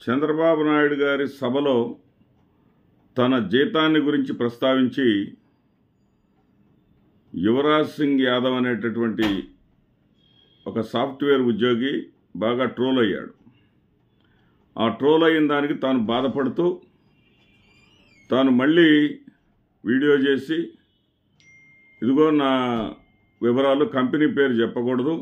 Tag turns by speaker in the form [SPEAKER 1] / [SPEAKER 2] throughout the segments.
[SPEAKER 1] చంద్రబాబు నాయుడు గారి సభలో తన జీతాన్ని గురించి ప్రస్తావించి యువరాజ్ సింగ్ యాదవ్ అనేటటువంటి ఒక సాఫ్ట్వేర్ ఉద్యోగి బాగా ట్రోల్ అయ్యాడు. ఆ ట్రోల్ అయిన దానికి తాను బాధపడుతూ తాను మళ్ళీ వీడియో చేసి ఇదిగో నా వివరాలు, కంపెనీ పేరు చెప్పకూడదు,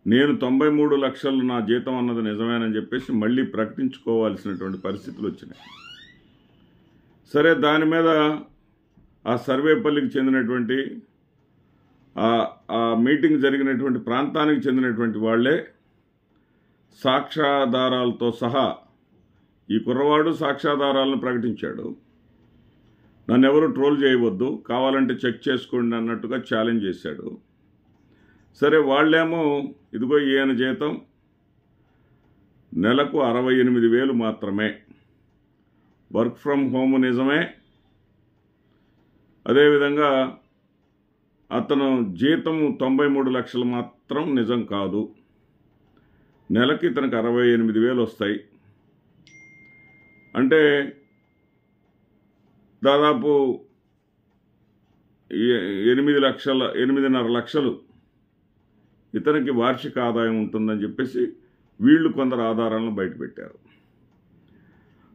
[SPEAKER 1] నేను 93 లక్షలు నా జీతం అన్నది నిజమేనని చెప్పేసి మళ్ళీ ప్రకటించుకోవాల్సినటువంటి పరిస్థితులు వచ్చినాయి. సరే, దాని మీద ఆ సర్వేపల్లికి చెందినటువంటి ఆ మీటింగ్ జరిగినటువంటి ప్రాంతానికి చెందినటువంటి వాళ్లే సాక్ష్యాధారాలతో సహా, ఈ కుర్రవాడు సాక్ష్యాధారాలను ప్రకటించాడు, నన్ను ఎవరు ట్రోల్ చేయవద్దు, కావాలంటే చెక్ చేసుకోండి అన్నట్టుగా ఛాలెంజ్ చేశాడు. సరే, వాళ్ళేమో ఇదిగో ఈయన జీతం నెలకు 68,000 మాత్రమే, వర్క్ ఫ్రమ్ హోమ్ నిజమే, అదేవిధంగా అతను జీతం 93 లక్షలు మాత్రం నిజం కాదు, నెలకి ఇతనికి 68,000 వస్తాయి. అంటే దాదాపు 8,5 లక్షలు ఇతనికి వార్షిక ఆదాయం ఉంటుందని చెప్పేసి వీళ్ళు కొందరు ఆధారాలను బయటపెట్టారు.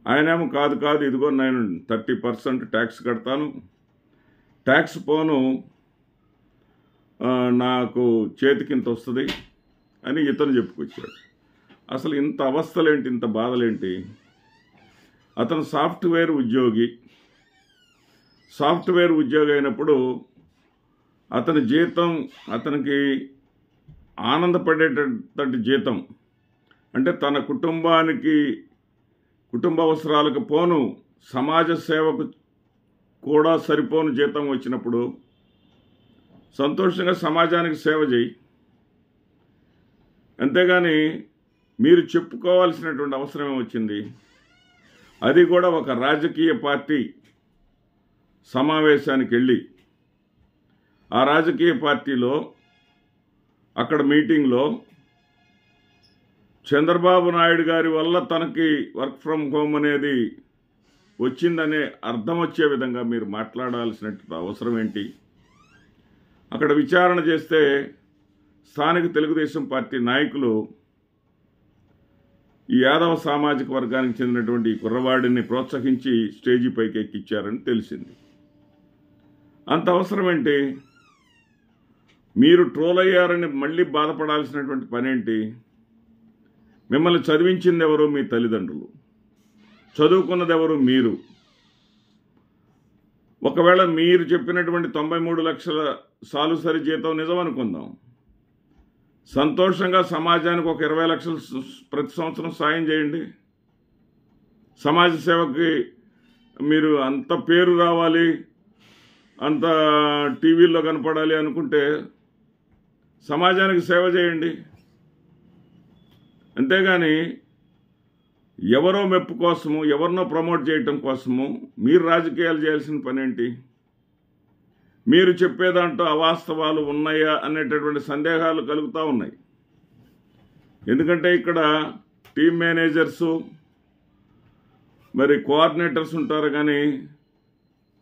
[SPEAKER 1] ఆయనేమో కాదు ఇదిగో నేను 30% ట్యాక్స్ కడతాను, ట్యాక్స్ పోను నాకు చేతికింత వస్తుంది అని ఇతను చెప్పుకొచ్చాడు. అసలు ఇంత అవస్థలేంటి, ఇంత బాధలేంటి? అతను సాఫ్ట్వేర్ ఉద్యోగి అయినప్పుడు అతని జీతం అతనికి ఆనందపడేటటువంటి జీతం, అంటే తన కుటుంబ అవసరాలకు పోను సమాజ సేవకు కూడా సరిపోను జీతం వచ్చినప్పుడు సంతోషంగా సమాజానికి సేవ చేయి, అంతేగాని మీరు చెప్పుకోవాల్సినటువంటి అవసరం వచ్చింది. అది కూడా ఒక రాజకీయ పార్టీ సమావేశానికి వెళ్ళి ఆ రాజకీయ పార్టీలో అక్కడ మీటింగ్లో చంద్రబాబు నాయుడు గారి వల్ల తనకి వర్క్ ఫ్రమ్ హోమ్ అనేది వచ్చిందనే అర్థం వచ్చే విధంగా మీరు మాట్లాడాల్సిన అవసరం ఏంటి? అక్కడ విచారణ చేస్తే స్థానిక తెలుగుదేశం పార్టీ నాయకులు ఈ యాదవ సామాజిక వర్గానికి చెందినటువంటి ఈ కుర్రవాడిని ప్రోత్సహించి స్టేజీ పైకి ఎక్కించారని తెలిసింది. అంత అవసరం ఏంటి? మీరు ట్రోల్ అయ్యారని మళ్ళీ బాధపడాల్సినటువంటి పనేంటి? మిమ్మల్ని చదివించింది ఎవరు? మీ తల్లిదండ్రులు. చదువుకున్నది ఎవరు? మీరు. ఒకవేళ మీరు చెప్పినటువంటి 93 లక్షల సాలుసరి జీతం నిజం అనుకుందాం, సంతోషంగా సమాజానికి ఒక 20 లక్షలు ప్రతి సంవత్సరం సాయం చేయండి. సమాజ సేవకి మీరు అంత పేరు రావాలి, అంత టీవీల్లో కనపడాలి అనుకుంటే సమాజానికి సేవ చేయండి. అంతేగాని ఎవరో మెప్పు కోసము, ఎవరినో ప్రమోట్ చేయటం కోసము మీరు రాజకీయాలు చేయాల్సిన పనేంటి? మీరు చెప్పేదాంట్లో అవాస్తవాలు ఉన్నాయా అనేటటువంటి సందేహాలు కలుగుతూ ఉన్నాయి. ఎందుకంటే ఇక్కడ టీమ్ మేనేజర్సు, మరి కోఆర్డినేటర్స్ ఉంటారు, కానీ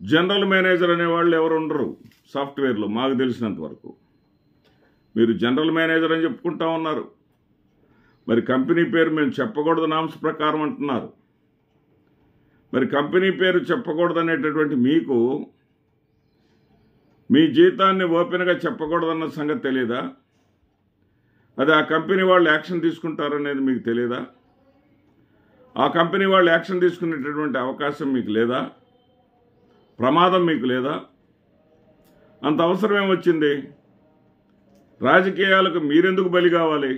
[SPEAKER 1] జనరల్ మేనేజర్ అనేవాళ్ళు ఎవరు ఉండరు సాఫ్ట్వేర్లో మాకు తెలిసినంత వరకు. మీరు జనరల్ మేనేజర్ అని చెప్పుకుంటా ఉన్నారు, మరి కంపెనీ పేరు మేము చెప్పకూడదు నామ్స్ ప్రకారం అంటున్నారు. మరి కంపెనీ పేరు చెప్పకూడదు అనేటటువంటి మీకు మీ జీతాన్ని ఓపెన్గా చెప్పకూడదన్న సంగతి తెలియదా? అది ఆ కంపెనీ వాళ్ళు యాక్షన్ తీసుకుంటారనేది మీకు తెలియదా? ఆ కంపెనీ వాళ్ళు యాక్షన్ తీసుకునేటటువంటి అవకాశం మీకు లేదా? ప్రమాదం మీకు లేదా? అంత అవసరం ఏమొచ్చింది? రాజకీయాలకు మీరెందుకు బలి కావాలి?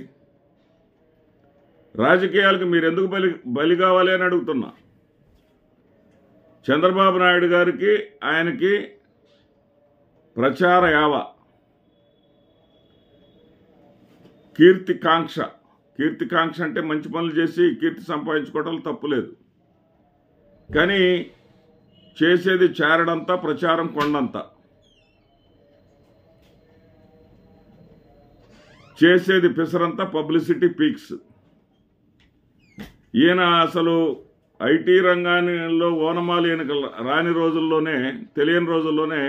[SPEAKER 1] రాజకీయాలకు మీరెందుకు బలి కావాలి అని అడుగుతున్నా. చంద్రబాబు నాయుడు గారికి, ఆయనకి ప్రచార యావ, కీర్తికాంక్ష అంటే మంచి పనులు చేసి కీర్తి సంపాదించుకోవడం తప్పులేదు, కానీ చేసేది చారడంతా, ప్రచారం కొండంతా. చేసేది పిసరంతా, పబ్లిసిటీ పీక్స్. ఈయన అసలు ఐటీ రంగానిలో ఓనమాలు ఈయనకు రాని రోజుల్లోనే, తెలియని రోజుల్లోనే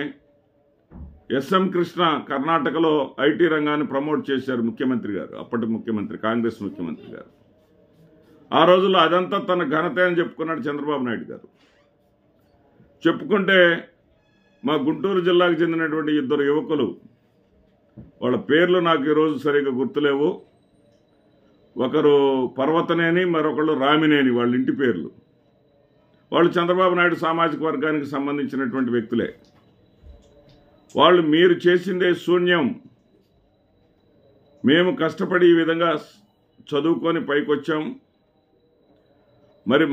[SPEAKER 1] ఎస్ఎం కృష్ణ కర్ణాటకలో ఐటీ రంగాన్ని ప్రమోట్ చేశారు ముఖ్యమంత్రి గారు, అప్పటి ముఖ్యమంత్రి, కాంగ్రెస్ ముఖ్యమంత్రి గారు. ఆ రోజుల్లో అదంతా తన ఘనత అని చెప్పుకున్నాడు చంద్రబాబు నాయుడు గారు. చెప్పుకుంటే మా గుంటూరు జిల్లాకు చెందినటువంటి ఇద్దరు యువకులు, వాళ్ళ పేర్లు నాకు ఈరోజు సరిగ్గా గుర్తులేవు, ఒకరు పర్వతనేని, మరొకళ్ళు రామినేని, వాళ్ళ ఇంటి పేర్లు. వాళ్ళు చంద్రబాబు నాయుడు సామాజిక వర్గానికి సంబంధించినటువంటి వ్యక్తులే. వాళ్ళు మీరు చేసిందే శూన్యం, మేము కష్టపడి ఈ విధంగా చదువుకొని పైకొచ్చాం, మరి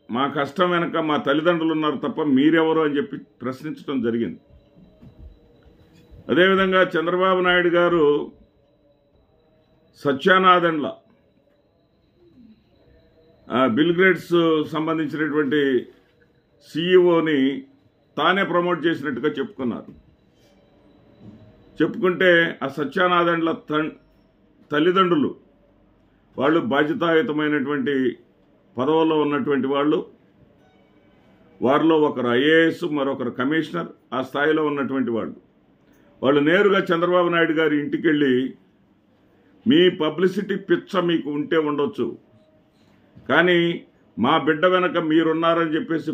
[SPEAKER 1] మా కష్టం వెనక మా తల్లిదండ్రులు ఉన్నారు తప్ప మీరెవరు అని చెప్పి ప్రశ్నించడం జరిగింది. అదేవిధంగా చంద్రబాబు నాయుడు గారు సత్యానాదెండ్ల బిల్ గేట్స్ సంబంధించినటువంటి సిఇఓని తానే ప్రమోట్ చేసినట్టుగా చెప్పుకుంటే ఆ సత్యానాదెండ్ల తల్లిదండ్రులు వాళ్ళు బాధ్యతాయుతమైనటువంటి పదవుల్లో ఉన్నటువంటి వాళ్ళు. వారిలో ఒకరు ఐఏఎస్, మరొకరు కమిషనర్, ఆ స్థాయిలో ఉన్నటువంటి వాళ్ళు నేరుగా చంద్రబాబు నాయుడు గారి ఇంటికి వెళ్ళి మీ పబ్లిసిటీ పిచ్చ మీకు ఉంటే ఉండొచ్చు, కానీ మా బిడ్డ వెనక మీరున్నారని చెప్పేసి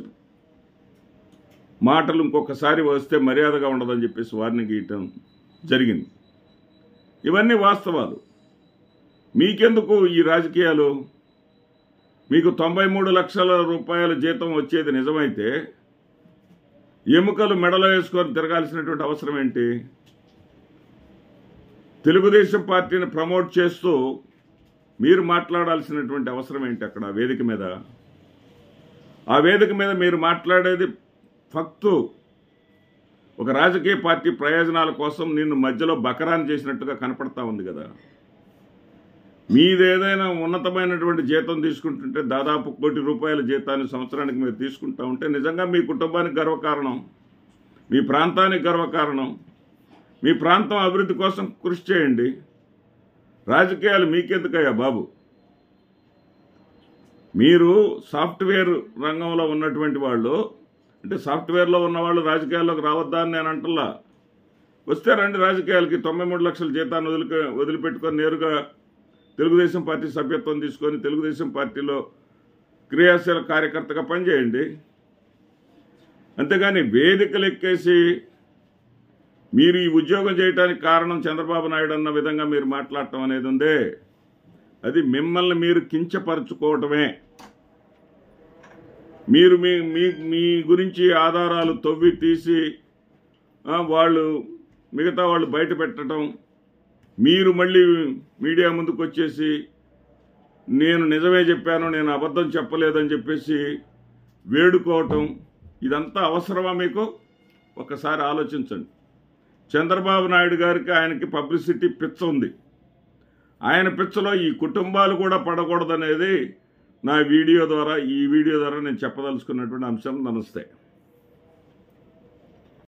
[SPEAKER 1] మాటలు ఇంకొకసారి వస్తే మర్యాదగా ఉండదని చెప్పేసి వారిని గీయటం జరిగింది. ఇవన్నీ వాస్తవాలు. మీకెందుకు ఈ రాజకీయాలు? మీకు 93 లక్షల రూపాయల జీతం వచ్చేది నిజమైతే ఎముకలు మెడలో వేసుకొని తిరగాల్సినటువంటి అవసరం ఏంటి? తెలుగుదేశం పార్టీని ప్రమోట్ చేస్తూ మీరు మాట్లాడాల్సినటువంటి అవసరం ఏంటి అక్కడ వేదిక మీద? ఆ వేదిక మీద మీరు మాట్లాడేది ఫక్తు ఒక రాజకీయ పార్టీ ప్రయోజనాల కోసం నిన్ను మధ్యలో బకరాన్ని చేసినట్టుగా కనపడతా ఉంది కదా. మీదేదైనా ఉన్నతమైనటువంటి జీతం తీసుకుంటుంటే, దాదాపు ₹1 కోటి జీతాన్ని సంవత్సరానికి మీరు తీసుకుంటా ఉంటే నిజంగా మీ కుటుంబానికి గర్వకారణం, మీ ప్రాంతానికి గర్వకారణం. మీ ప్రాంతం అభివృద్ధి కోసం కృషి చేయండి. రాజకీయాలు మీకెందుకయ్యా బాబు? మీరు సాఫ్ట్వేర్ రంగంలో ఉన్నటువంటి వాళ్ళు, అంటే సాఫ్ట్వేర్లో ఉన్నవాళ్ళు రాజకీయాల్లోకి రావద్దా అని నేను అంటల్లా. వస్తే రండి రాజకీయాలకి. 93 లక్షల జీతాన్ని వదిలిపెట్టుకొని నేరుగా తెలుగుదేశం పార్టీ సభ్యత్వం తీసుకొని తెలుగుదేశం పార్టీలో క్రియాశీల కార్యకర్తగా పనిచేయండి. అంతేగాని వేదికలు ఎక్కేసి మీరు ఈ ఉద్యోగం చేయడానికి కారణం చంద్రబాబు నాయుడు అన్న విధంగా మీరు మాట్లాడటం అనేది ఉందే, అది మిమ్మల్ని మీరు కించపరుచుకోవటమే. మీరు మీ గురించి ఆధారాలు తవ్వి తీసి మిగతా వాళ్ళు బయట పెట్టడం, మీరు మళ్ళీ మీడియా ముందుకు వచ్చేసి నేను నిజమే చెప్పాను, నేను అబద్ధం చెప్పలేదని చెప్పేసి వేడుకోవటం, ఇదంతా అవసరమా మీకు? ఒక్కసారి ఆలోచించండి. చంద్రబాబు నాయుడు గారికి ఆయనకి పబ్లిసిటీ పిచ్చ ఉంది. ఆయన పిచ్చలో ఈ కుటుంబాలు కూడా పడకూడదనేది ఈ వీడియో ద్వారా నేను చెప్పదలుచుకున్నటువంటి అంశం. నమస్తే.